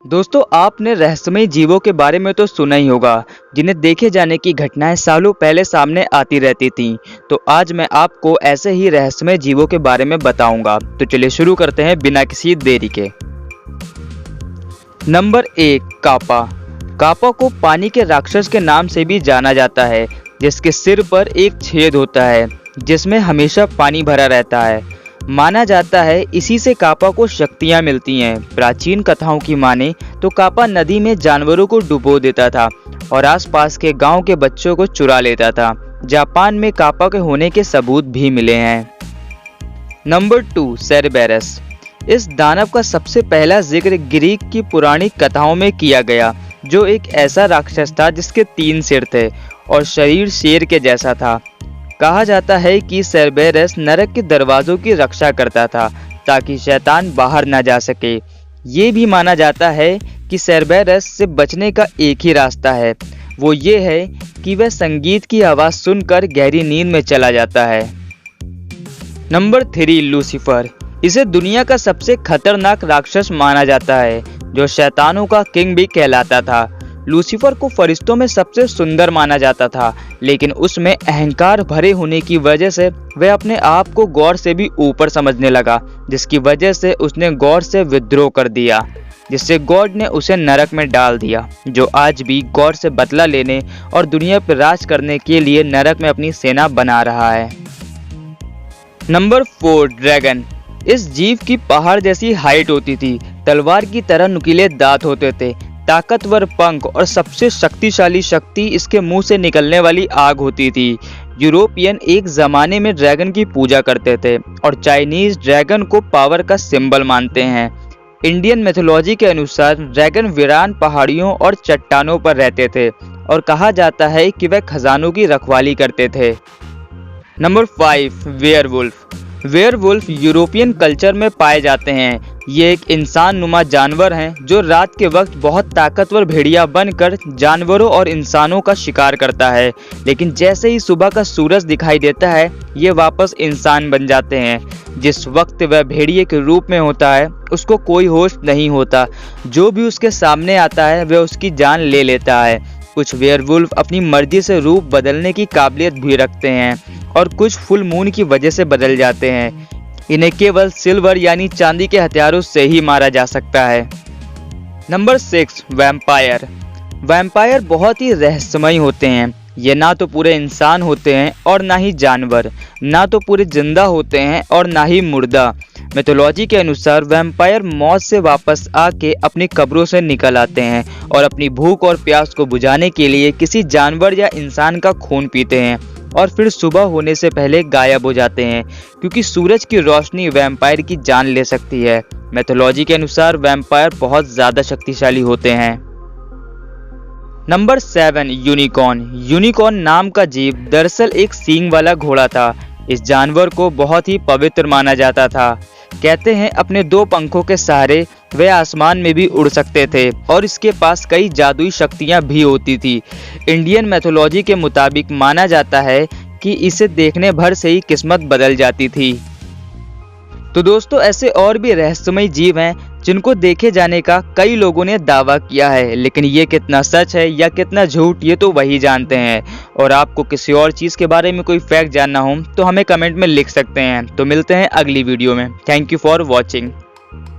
दोस्तों, आपने रहस्यमयी जीवों के बारे में तो सुना ही होगा, जिन्हें देखे जाने की घटनाएं सालों पहले सामने आती रहती थीं। तो आज मैं आपको ऐसे ही रहस्यमय जीवों के बारे में बताऊंगा। तो चलिए शुरू करते हैं बिना किसी देरी के। नंबर 1, कापा। कापा को पानी के राक्षस के नाम से भी जाना जाता है, जिसके सिर पर एक छेद होता है जिसमें हमेशा पानी भरा रहता है। माना जाता है इसी से कापा को शक्तियां मिलती हैं। प्राचीन कथाओं की माने तो कापा नदी में जानवरों को डुबो देता था और आसपास के गांव के बच्चों को चुरा लेता था। जापान में कापा के होने के सबूत भी मिले हैं। नंबर 2, सेरेबेरस। इस दानव का सबसे पहला जिक्र ग्रीक की पौराणिक कथाओं में किया गया, जो एक ऐसा राक्षस था जिसके 3 सिर थे और शरीर शेर के जैसा था। कहा जाता है कि सेरेबेरस नरक के दरवाजों की रक्षा करता था ताकि शैतान बाहर न जा सके। ये भी माना जाता है कि सेरेबेरस से बचने का एक ही रास्ता है, वो ये है कि वह संगीत की आवाज़ सुनकर गहरी नींद में चला जाता है। Number 3, Lucifer. इसे दुनिया का सबसे खतरनाक राक्षस माना जाता है, जो शैतानों का किंग भी कहलाता था। लूसीफर को फरिश्तों में सबसे सुंदर माना जाता था, लेकिन उसमें अहंकार भरे होने की वजह से वह अपने आप को गॉड से भी ऊपर समझने लगा, जिसकी वजह से उसने गॉड से विद्रोह कर दिया, जिससे गॉड ने उसे नरक में डाल दिया, जो आज भी गॉड से बदला लेने और दुनिया पर राज करने के लिए नरक में अपनी सेना बना रहा है। Number 4, dragon. इस जीव की पहाड़ जैसी हाइट होती थी, तलवार की तरह नुकीले दांत होते थे, ताकतवर पंख और सबसे शक्तिशाली शक्ति इसके मुंह से निकलने वाली आग होती थी। यूरोपियन एक जमाने में ड्रैगन की पूजा करते थे और चाइनीज ड्रैगन को पावर का सिंबल मानते हैं। इंडियन मिथोलॉजी के अनुसार ड्रैगन वीरान पहाड़ियों और चट्टानों पर रहते थे और कहा जाता है कि वह खजानों की रखवाली करते थे। Number 5, werewolf. Werewolf European culture में पाए जाते हैं। ये एक इंसान नुमा जानवर हैं जो रात के वक्त बहुत ताकतवर भेड़िया बनकर जानवरों और इंसानों का शिकार करता है, लेकिन जैसे ही सुबह का सूरज दिखाई देता है ये वापस इंसान बन जाते हैं। जिस वक्त वह भेड़िए के रूप में होता है उसको कोई होश नहीं होता, जो भी उसके सामने आता है वह उसकी जान ले लेता है। कुछ वेयरवुल्फ अपनी मर्जी से रूप बदलने की काबिलियत भी रखते हैं और कुछ फुल मून की वजह से बदल जाते हैं। इन्हें केवल सिल्वर यानी चांदी के हथियारों से ही मारा जा सकता है। Number 6, vampire. वैम्पायर बहुत ही रहस्यमयी होते हैं। ये ना तो पूरे इंसान होते हैं और ना ही जानवर, ना तो पूरे जिंदा होते हैं और ना ही मुर्दा। मिथोलॉजी के अनुसार वैम्पायर मौत से वापस आके अपनी कब्रों से निकल आते हैं और अपनी भूख और प्यास को बुझाने के लिए किसी जानवर या इंसान का खून पीते हैं और फिर सुबह होने से पहले गायब हो जाते हैं, क्योंकि सूरज की रोशनी वैम्पायर की जान ले सकती है। मिथोलॉजी के अनुसार वैम्पायर बहुत ज़्यादा शक्तिशाली होते हैं। Number 7, unicorn. यूनिकॉर्न नाम का जीव दरअसल एक सींग वाला घोड़ा था। इस जानवर को बहुत ही पवित्र माना जाता था। कहते हैं अपने 2 पंखों के सहारे वह आसमान में भी उड़ सकते थे और इसके पास कई जादुई शक्तियां भी होती थी। इंडियन मैथोलॉजी के मुताबिक माना जाता है कि इसे देखने भर से ही किस्मत बदल जाती थी। तो दोस्तों, ऐसे और भी रहस्यमय जीव हैं जिनको देखे जाने का कई लोगों ने दावा किया है, लेकिन ये कितना सच है या कितना झूठ ये तो वही जानते हैं। और आपको किसी और चीज़ के बारे में कोई फैक्ट जानना हो तो हमें कमेंट में लिख सकते हैं। तो मिलते हैं अगली वीडियो में। Thank you for watching.